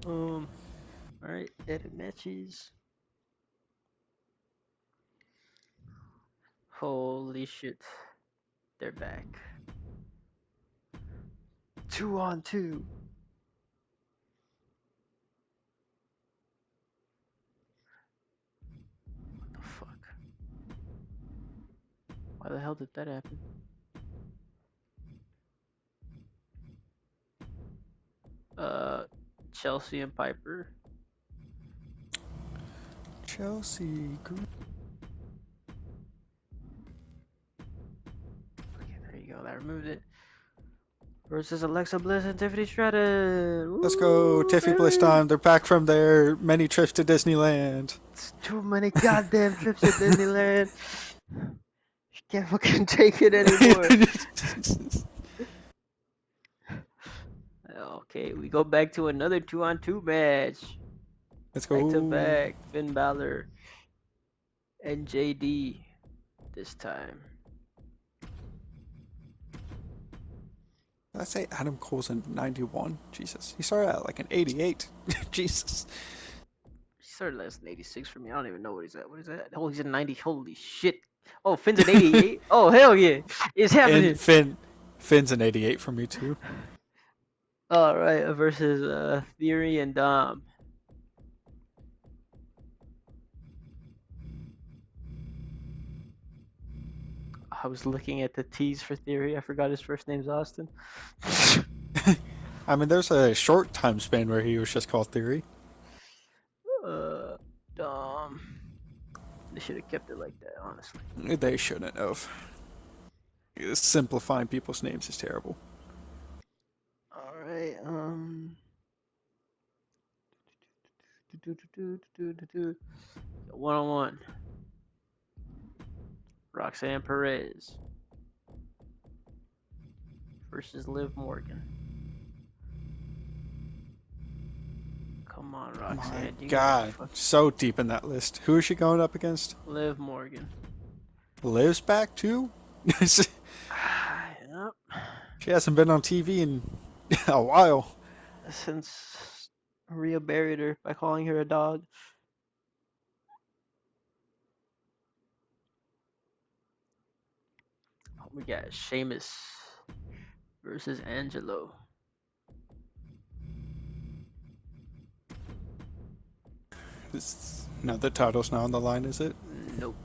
Um. All right. Edit matches. Holy shit! They're back. 2-on-2. What the fuck? Why the hell did that happen? Uh, Chelsea and Piper. Chelsea. Okay, there you go. That removed it. Versus Alexa Bliss and Tiffany Stratton. Let's go, Woo, Tiffy Bliss baby! time. They're back from their many trips to Disneyland. It's too many goddamn trips to Disneyland. She can't fucking take it anymore. Okay, we go back to another 2-on-2 match. Let's Back to go. back. Finn Balor and JD this time. Did I say Adam Cole's in 91? Jesus. He started at like an 88. Jesus. He started less than 86 for me. I don't even know what he's at. What is that? Oh, he's at 90. Holy shit. Oh, Finn's at 88. Oh, hell yeah. It's And happening. Finn's an 88 for me too. All right, versus Theory and Dom. I was looking at the T's for Theory. I forgot his first name's Austin. I mean, there's a short time span where he was just called Theory. uh, Dom. They should have kept it like that, honestly. They shouldn't have. Simplifying people's names is terrible. All right. One on one. Roxanne Perez versus Liv Morgan. Come on, My Roxanne. You gotta God, fuck so deep in that list. Who is she going up against? Liv Morgan. Liv's back too? Yep. She hasn't been on TV in a while. Since Rhea buried her by calling her a dog. We got Sheamus versus Angelo. No, the title's not on the line, is it? Nope.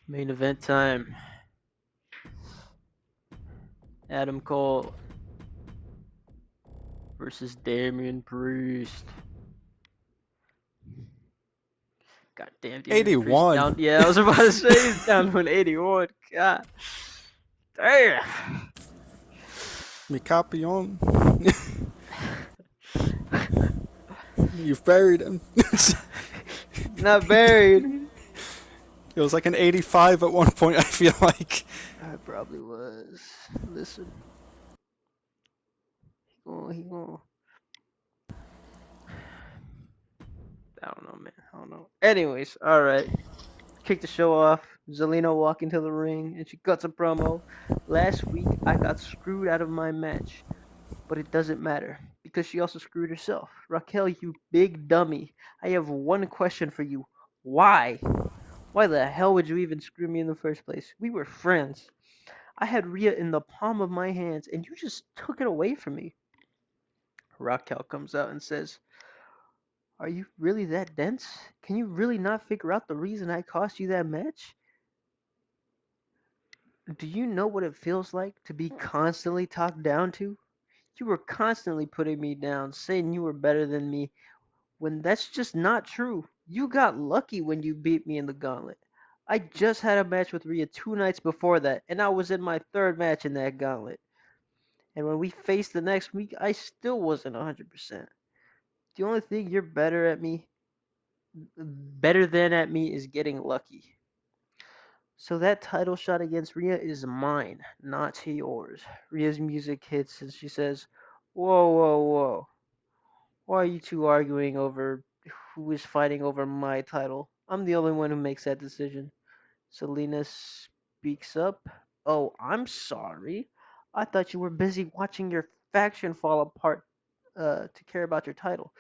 Main event time. Adam Cole versus Damian Priest. God damn, Damian Priest 81. down. Yeah, I was about to say he's down to an 81. God damn. Mi capion. You've buried him. He's not buried. It was like an 85 at one point, I feel like. I probably was. Listen, he going. I don't know, man. I don't know. Anyways, all right. Kick the show off. Zelina walk into the ring and she cuts a promo. Last week I got screwed out of my match, but it doesn't matter because she also screwed herself. Raquel, you big dummy. I have one question for you. Why? Why the hell would you even screw me in the first place? We were friends. I had Rhea in the palm of my hands and you just took it away from me. Raquel comes out and says, are you really that dense? Can you really not figure out the reason I cost you that match? Do you know what it feels like to be constantly talked down to? You were constantly putting me down, saying you were better than me, when that's just not true. You got lucky when you beat me in the gauntlet. I just had a match with Rhea 2 nights before that, and I was in my third match in that gauntlet. And when we faced the next week, I still wasn't 100%. The only thing you're better than at me is getting lucky. So that title shot against Rhea is mine, not yours. Rhea's music hits and she says, whoa, whoa, whoa. Why are you two arguing over who is fighting over my title? I'm the only one who makes that decision. Selena speaks up. Oh, I'm sorry. I thought you were busy watching your faction fall apart to care about your title.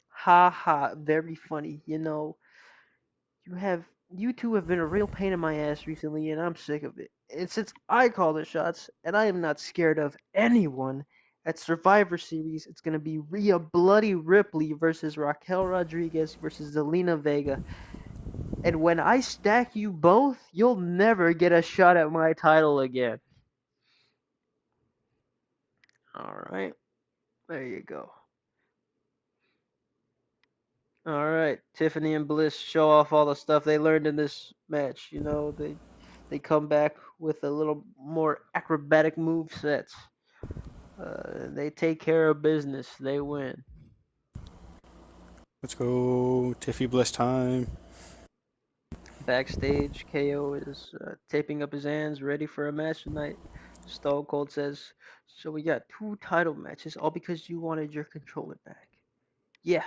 Ha ha, very funny. You have you two have been a real pain in my ass recently, and I'm sick of it. And since I call the shots, and I am not scared of anyone, at Survivor Series, it's gonna be Rhea Bloody Ripley versus Raquel Rodriguez versus Zelina Vega. And when I stack you both, you'll never get a shot at my title again. All right, there you go. All right, Tiffany and Bliss show off all the stuff they learned in this match. They come back with a little more acrobatic move sets. They take care of business. They win. Let's go Tiffy Bliss time. Backstage, KO is taping up his hands, ready for a match tonight. Stone Cold says, "So we got two title matches, all because you wanted your controller back." Yeah,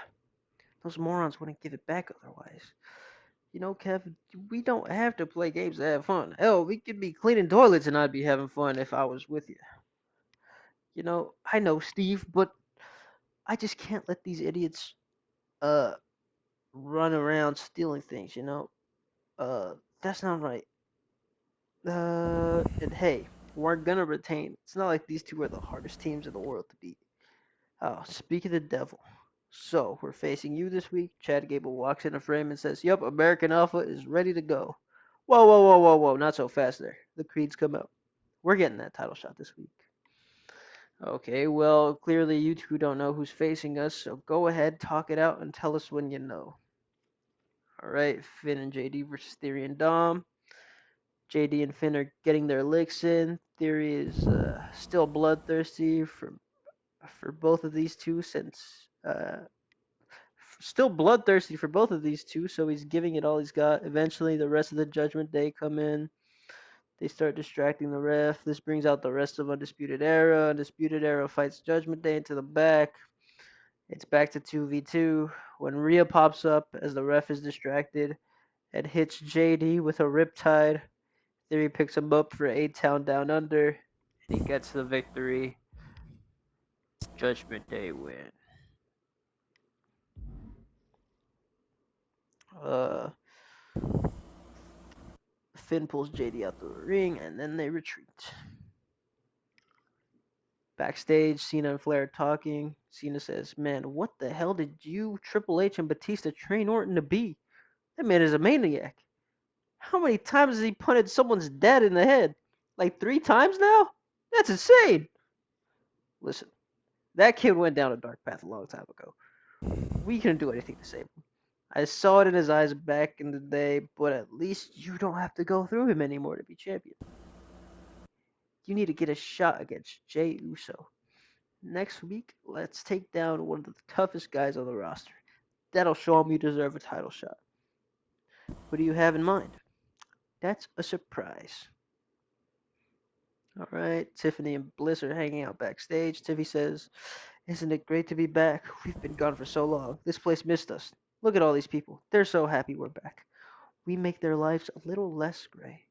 those morons wouldn't give it back otherwise. Kev, we don't have to play games to have fun. Hell, we could be cleaning toilets and I'd be having fun if I was with you. I know, Steve, but I just can't let these idiots uh run around stealing things, that's not right. And hey, we're gonna retain. It's not like these two are the hardest teams in the world to beat. Oh, speak of the devil. So, we're facing you this week. Chad Gable walks in the frame and says, "Yup, American Alpha is ready to go." Whoa, whoa, whoa, whoa, whoa, not so fast there. The creeds come out. We're getting that title shot this week. Okay, well, clearly you two don't know who's facing us, so go ahead, talk it out, and tell us when you know. Alright, Finn and JD versus Theory and Dom. JD and Finn are getting their licks in. Theory is still bloodthirsty for both of these two since still bloodthirsty for both of these two, so he's giving it all he's got. Eventually, the rest of the Judgment Day come in. They start distracting the ref. This brings out the rest of Undisputed Era. Undisputed Era fights Judgment Day into the back. It's back to 2v2 when Rhea pops up as the ref is distracted and hits JD with a riptide. Theory picks him up for a town down under, and he gets the victory. Judgment Day win. Uh, Finn pulls JD out the ring, and then they retreat. Backstage, Cena and Flair talking. Cena says, "Man, what the hell did you, Triple H, and Batista train Orton to be? That man is a maniac. How many times has he punted someone's dad in the head? Like 3 times now? That's insane." Listen, that kid went down a dark path a long time ago. We couldn't do anything to save him. I saw it in his eyes back in the day, but at least you don't have to go through him anymore to be champion. You need to get a shot against Jey Uso. Next week, let's take down one of the toughest guys on the roster. That'll show him you deserve a title shot. Who do you have in mind? That's a surprise. All right, Tiffany and Bliss are hanging out backstage. Tiffy says, "Isn't it great to be back? We've been gone for so long. This place missed us. Look at all these people. They're so happy we're back. We make their lives a little less gray."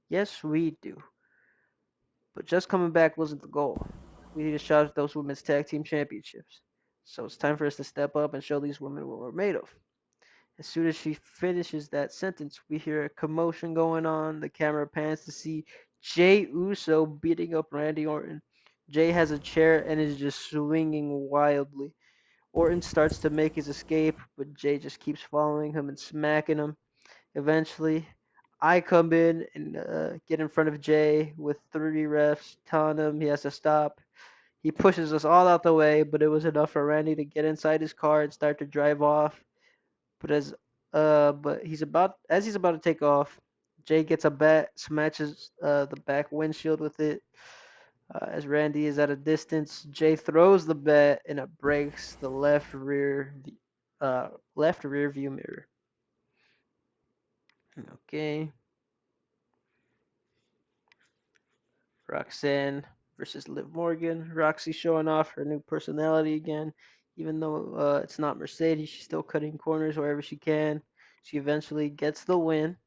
Yes, we do. But just coming back wasn't the goal. We need a shot at those women's tag team championships. So it's time for us to step up and show these women what we're made of. As soon as she finishes that sentence, we hear a commotion going on. The camera pans to see Jey Uso beating up Randy Orton. Jey has a chair and is just swinging wildly. Orton starts to make his escape, but Jey just keeps following him and smacking him. Eventually, I come in and get in front of Jey with 3 refs telling him he has to stop. He pushes us all out the way, but it was enough for Randy to get inside his car and start to drive off. But he's about to take off, Jay gets a bat, smashes the back windshield with it. As Randy is at a distance, Jay throws the bat and it breaks the left rear view mirror. Okay, Roxanne versus Liv Morgan. Roxy showing off her new personality again. Even though it's not Mercedes, she's still cutting corners wherever she can. She eventually gets the win.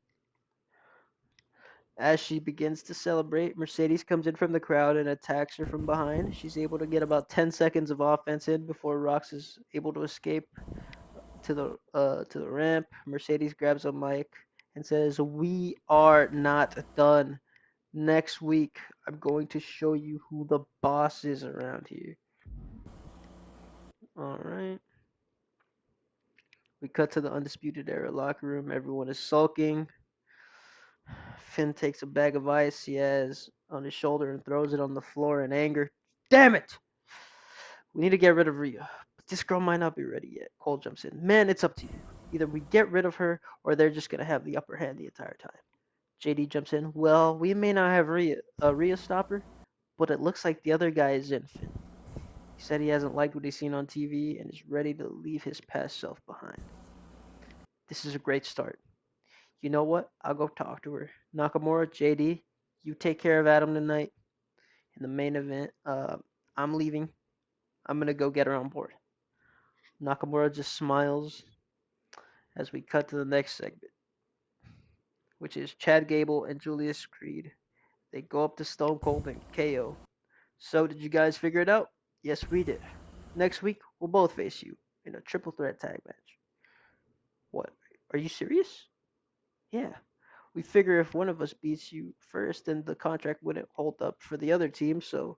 As she begins to celebrate, Mercedes comes in from the crowd and attacks her from behind. She's able to get about 10 seconds of offense in before Rox is able to escape to the ramp. Mercedes grabs a mic and says, "We are not done. Next week, I'm going to show you who the boss is around here." All right. We cut to the Undisputed Era locker room. Everyone is sulking. Finn takes a bag of ice he has on his shoulder and throws it on the floor in anger. Damn it! We need to get rid of Rhea. But this girl might not be ready yet. Cole jumps in. Man, it's up to you. Either we get rid of her or they're just going to have the upper hand the entire time. JD jumps in. Well, we may not have Rhea stopper, but it looks like the other guy is in, Finn. He said he hasn't liked what he's seen on TV and is ready to leave his past self behind. This is a great start. You know what? I'll go talk to her. Nakamura, JD, you take care of Adam tonight in the main event. I'm leaving. I'm gonna go get her on board. Nakamura just smiles as we cut to the next segment, which is Chad Gable and Julius Creed. They go up to Stone Cold and KO. So, did you guys figure it out? Yes, we did. Next week, we'll both face you in a triple threat tag match. What? Are you serious? Yeah. We figure if one of us beats you first, then the contract wouldn't hold up for the other team. So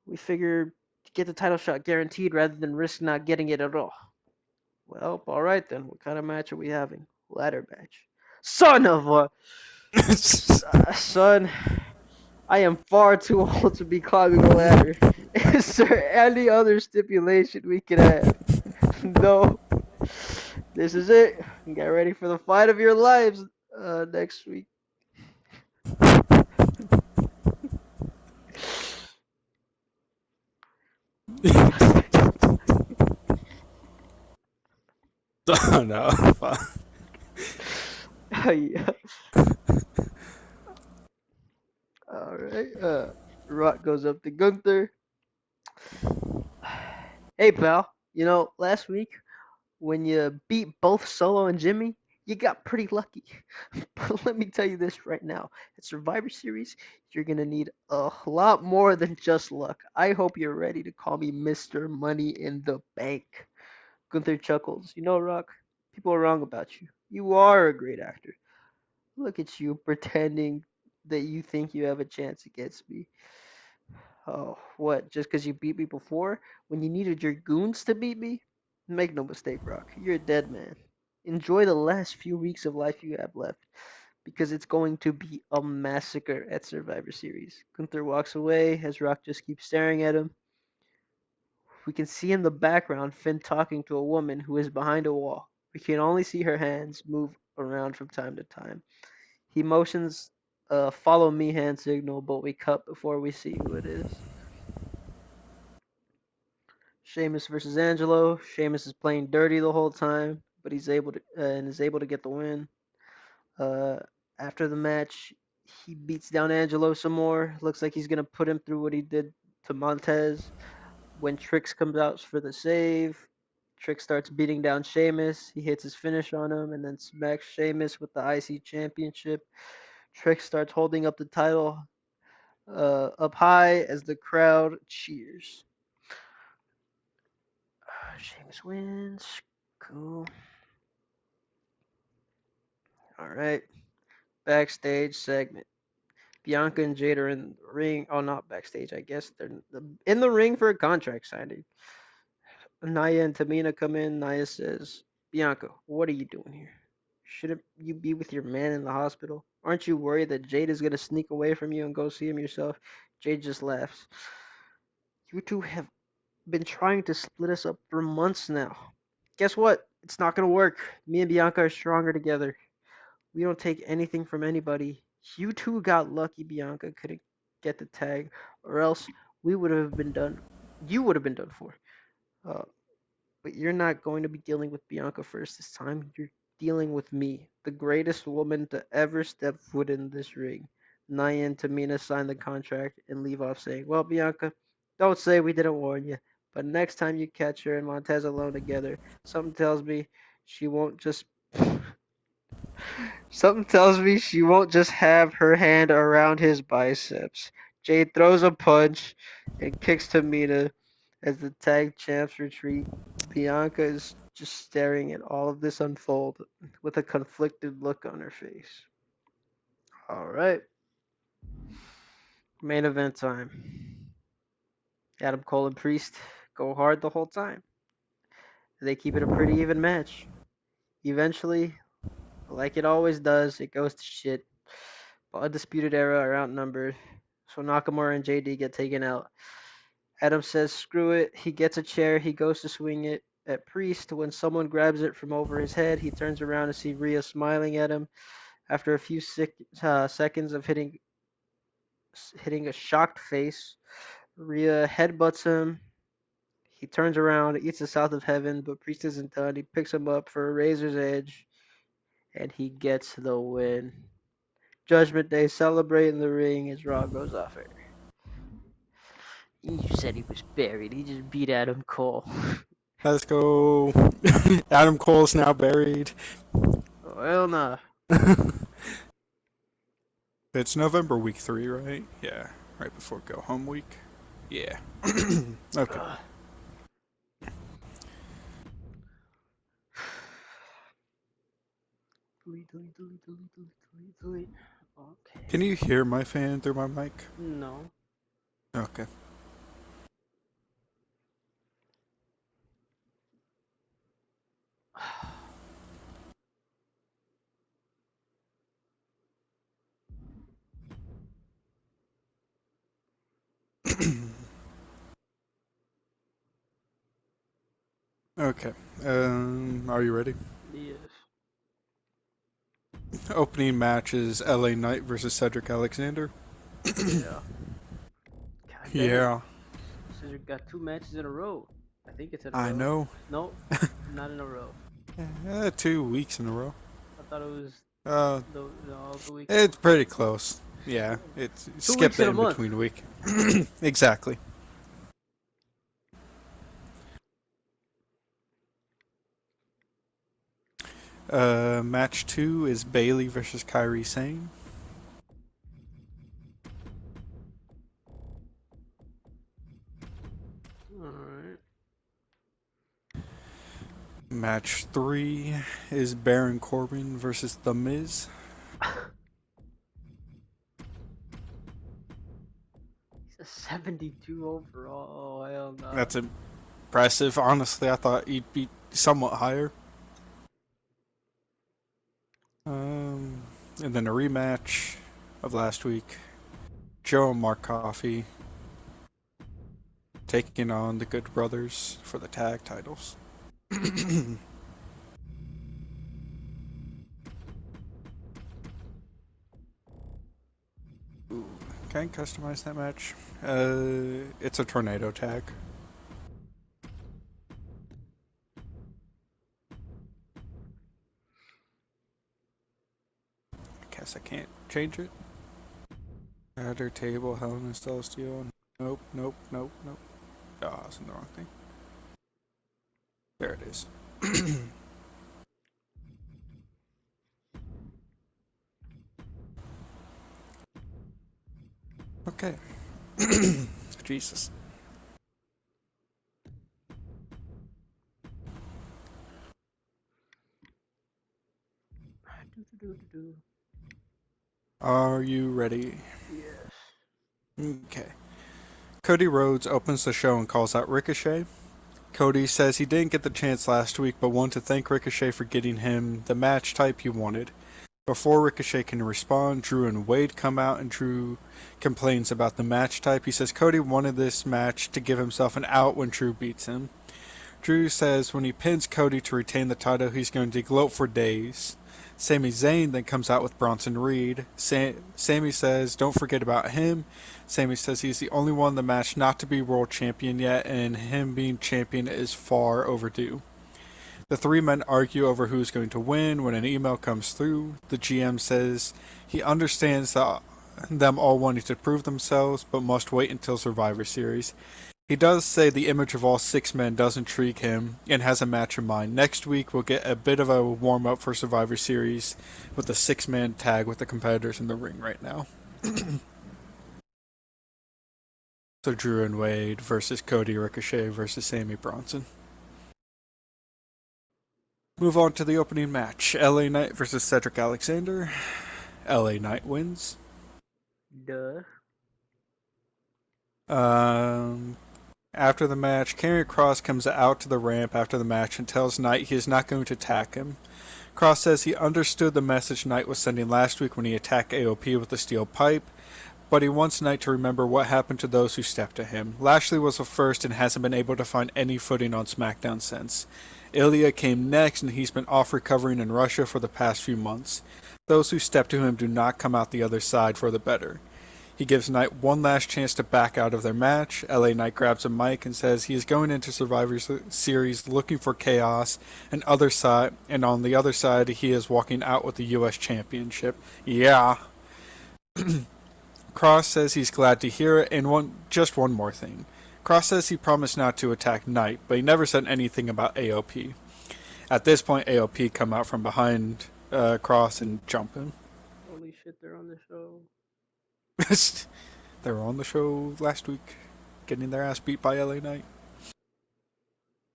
we figure to get the title shot guaranteed rather than risk not getting it at all. Well, all right then. What kind of match are we having? Ladder match. Son of a son. I am far too old to be climbing a ladder. Is there any other stipulation we could have? No. This is it. Get ready for the fight of your lives next week. Oh no. Yeah. All right. Rock goes up to Gunther. Hey, pal. Last week when you beat both Solo and Jimmy, you got pretty lucky. But let me tell you this right now. At Survivor Series, you're going to need a lot more than just luck. I hope you're ready to call me Mr. Money in the Bank. Gunther chuckles. You know, Rock, people are wrong about you. You are a great actor. Look at you pretending that you think you have a chance against me. Oh, what? Just because you beat me before? When you needed your goons to beat me? Make no mistake, Rock. You're a dead man. Enjoy the last few weeks of life you have left, because it's going to be a massacre at Survivor Series. Gunther walks away as Rock just keeps staring at him. We can see in the background Finn talking to a woman who is behind a wall. We can only see her hands move around from time to time. He motions a follow me hand signal, but we cut before we see who it is. Sheamus versus Angelo. Sheamus is playing dirty the whole time, but he's able to is able to get the win. Uh, After the match, he beats down Angelo some more. Looks like he's gonna put him through what he did to Montez. When Trix comes out for the save, Trix starts beating down Sheamus. He hits his finish on him and then smacks Sheamus with the IC Championship. Trix starts holding up the title up high as the crowd cheers. Sheamus wins. Cool. All right. Backstage segment. Bianca and Jade are in the ring. Oh, not backstage. I guess they're in the ring for a contract signing. Naya and Tamina come in. Naya says, Bianca, what are you doing here? Shouldn't you be with your man in the hospital? Aren't you worried that Jade is going to sneak away from you and go see him yourself? Jade just laughs. You two have been trying to split us up for months now. Guess what? It's not going to work. Me and Bianca are stronger together. We don't take anything from anybody. You two got lucky Bianca couldn't get the tag, or else we would have been done. You would have been done for. Uh, but you're not going to be dealing with Bianca first this time. You're dealing with me, the greatest woman to ever step foot in this ring. Nia and Tamina sign the contract and leave off saying, well, Bianca, don't say we didn't warn you. But next time you catch her and Montez alone together, something tells me she won't just Something tells me she won't just have her hand around his biceps. Jade throws a punch and kicks Tamina as the tag champs retreat. Bianca is just staring at all of this unfold with a conflicted look on her face. All right, main event time. Adam Cole and Priest go hard the whole time. They keep it a pretty even match. Eventually, like it always does, it goes to shit. But Undisputed Era are outnumbered, so Nakamura and JD get taken out. Adam says screw it. He gets a chair. He goes to swing it at Priest. When someone grabs it from over his head, he turns around to see Rhea smiling at him. After a few seconds of hitting a shocked face, Rhea headbutts him. He turns around, eats the south of heaven, but Priest isn't done. He picks him up for a razor's edge, and he gets the win. Judgment Day celebrate in the ring as Raw goes off air. You said he was buried. He just beat Adam Cole. Let's go. Adam Cole's now buried. Oh, hell nah. It's November week 3, right? Yeah, right before go home week. Yeah. Okay. Ugh. Delete, delete, delete, delete, delete, delete, delete. Okay. Can you hear my fan through my mic? No. Okay. Okay. Are you ready? Yes. Opening match is LA Knight versus Cedric Alexander. Yeah. God damn. Yeah, Cedric got two matches in a row. I think it's in a I row. know. No, not in a row. 2 weeks in a row. I thought it was Uh, the weekend. it's pretty close. Yeah, it's Two skip weeks the in a in month. between week. Exactly. Match 2 is Bailey versus Kyrie Sane. Alright. Match 3 is Baron Corbin versus The Miz. He's a 72 overall. Oh, hell no. That's impressive. Honestly, I thought he'd be somewhat higher. Um, and then a rematch of last week. Joe and Mark Coffey taking on the Good Brothers for the tag titles. Ooh, can I customize that match? It's a tornado tag. I guess I can't change it. Ladder, table, Hell in a Cell Steel. Nope, nope, nope, nope. Oh, I was in the wrong thing. There it is. Okay. Jesus. Do. Are you ready? Yes. Okay. Cody Rhodes opens the show and calls out Ricochet. Cody says he didn't get the chance last week, but wanted to thank Ricochet for getting him the match type he wanted. Before Ricochet can respond, Drew and Wade come out, and Drew complains about the match type. He says Cody wanted this match to give himself an out when Drew beats him. Drew says when he pins Cody to retain the title, he's going to gloat for days. Sami Zayn then comes out with Bronson Reed. Sami says don't forget about him. Sami says he's the only one in the match not to be world champion yet, and him being champion is far overdue. The three men argue over who's going to win when an email comes through. The GM says he understands them all wanting to prove themselves, but must wait until Survivor Series. He does say the image of all six men does intrigue him and has a match in mind. Next week, we'll get a bit of a warm up for Survivor Series with a six-man tag with the competitors in the ring right now. So Drew and Wade versus Cody Ricochet versus Sammy Bronson. Move on to the opening match: LA Knight versus Cedric Alexander. LA Knight wins. Duh. Um, After the match, Karrion Kross comes out to the ramp after the match and tells Knight he is not going to attack him. Kross says he understood the message Knight was sending last week when he attacked AOP with a steel pipe, but he wants Knight to remember what happened to those who stepped to him. Lashley was the first and hasn't been able to find any footing on SmackDown since. Ilya came next and he's been off recovering in Russia for the past few months. Those who step to him do not come out the other side for the better. He gives Knight one last chance to back out of their match. LA Knight grabs a mic and says he is going into Survivor Series looking for chaos, and on the other side he is walking out with the US Championship. Yeah. Kross says he's glad to hear it, and just one more thing. Kross says he promised not to attack Knight, but he never said anything about AOP. At this point, AOP come out from behind Kross and jump him. Holy shit, they're on the show. They were on the show last week, getting their ass beat by LA Knight.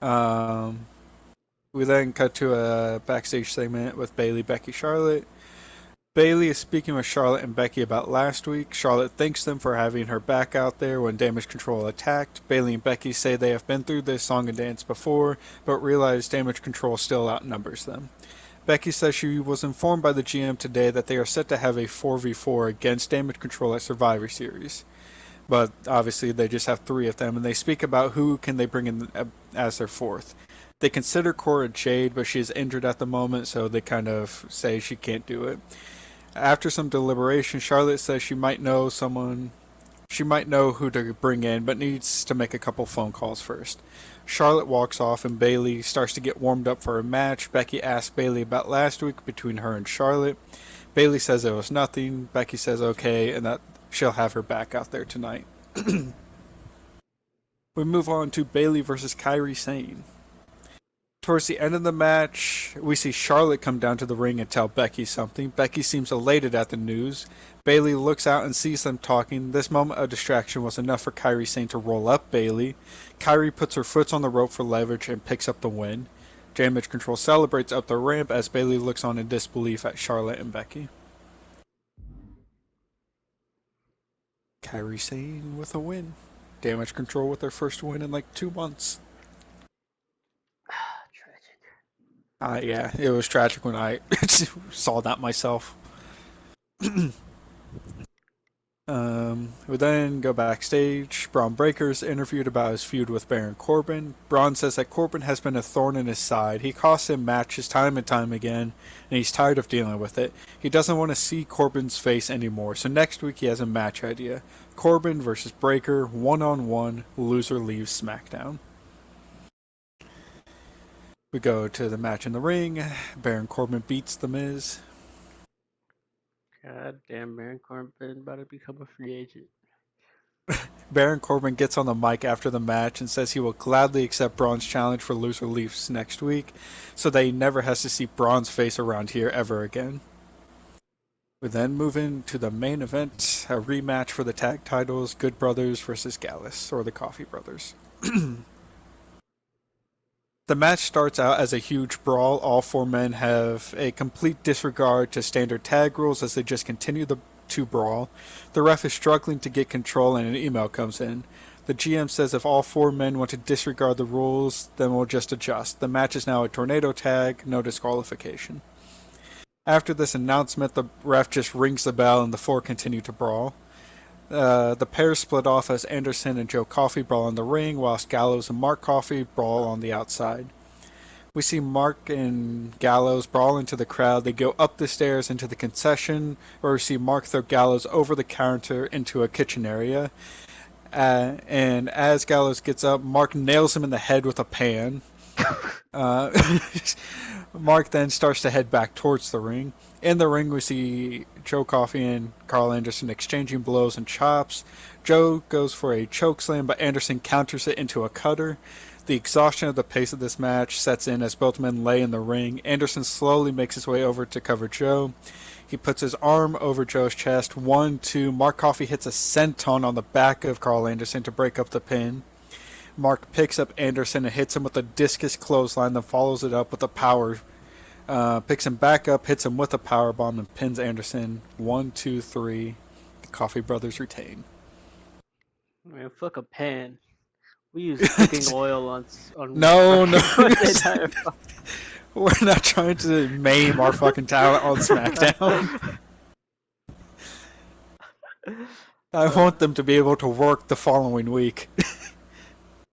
Um, we then cut to a backstage segment with Bayley, Becky, Charlotte. Bayley is speaking with Charlotte and Becky about last week. Charlotte thanks them for having her back out there when Damage Control attacked. Bayley and Becky say they have been through this song and dance before, but realize Damage Control still outnumbers them. Becky says she was informed by the GM today that they are set to have a 4v4 against Damage Control at Survivor Series. But obviously they just have three of them, and they speak about who can they bring in as their fourth. They consider Cora Jade, but she's injured at the moment, so they kind of say she can't do it. After some deliberation, Charlotte says she might know who to bring in, but needs to make a couple phone calls first. Charlotte walks off and Bayley starts to get warmed up for a match. Becky asks Bayley about last week between her and Charlotte. Bayley says it was nothing. Becky says okay, and that she'll have her back out there tonight. We move on to Bayley versus Kairi Sane. Towards the end of the match, we see Charlotte come down to the ring and tell Becky something. Becky seems elated at the news. Bayley looks out and sees them talking. This moment of distraction was enough for Kairi Sane to roll up Bayley. Kairi puts her foot on the rope for leverage and picks up the win. Damage Control celebrates up the ramp as Bayley looks on in disbelief at Charlotte and Becky. Kairi Sane with a win. Damage Control with their first win in like 2 months. Tragic. Yeah, it was tragic when I saw that myself. We then go backstage. Braun Breaker's interviewed about his feud with Baron Corbin. Braun says that Corbin has been a thorn in his side. He costs him matches time and time again, and he's tired of dealing with it. He doesn't want to see Corbin's face anymore, so next week he has a match idea. Corbin versus Breaker, one-on-one, loser leaves SmackDown. We go to the match in the ring. Baron Corbin beats The Miz. God damn, Baron Corbin about to become a free agent. Baron Corbin gets on the mic after the match and says he will gladly accept Braun's challenge for loser leaves next week, so that he never has to see Braun's face around here ever again. We then move into the main event, a rematch for the tag titles, Good Brothers versus Gallus, or the Coffee Brothers. The match starts out as a huge brawl. All four men have a complete disregard to standard tag rules as they just continue to brawl. The ref is struggling to get control and an email comes in. The GM says if all four men want to disregard the rules, then we'll just adjust. The match is now a tornado tag, no disqualification. After this announcement, the ref just rings the bell and the four continue to brawl. The pair split off as Anderson and Joe Coffey brawl in the ring, whilst Gallows and Mark Coffey brawl on the outside. We see Mark and Gallows brawl into the crowd. They go up the stairs into the concession, where we see Mark throw Gallows over the counter into a kitchen area. And as Gallows gets up, Mark nails him in the head with a pan. Uh, Mark then starts to head back towards the ring. In the ring, we see Joe Coffey and Carl Anderson exchanging blows and chops. Joe goes for a choke slam, but Anderson counters it into a cutter. The exhaustion of the pace of this match sets in as both men lay in the ring. Anderson slowly makes his way over to cover Joe. He puts his arm over Joe's chest. 1, 2. Mark Coffey hits a senton on the back of Carl Anderson to break up the pin. Mark picks up Anderson and hits him with a discus clothesline, then follows it up with a power. Picks him back up, hits him with a power bomb, and pins Anderson. 1, 2, 3. The Coffey brothers retain. Man, fuck a pan. We use cooking oil on No, no, fucking what the entire we're not trying to maim our fucking talent on SmackDown. I want uh, them to be able to work the following week.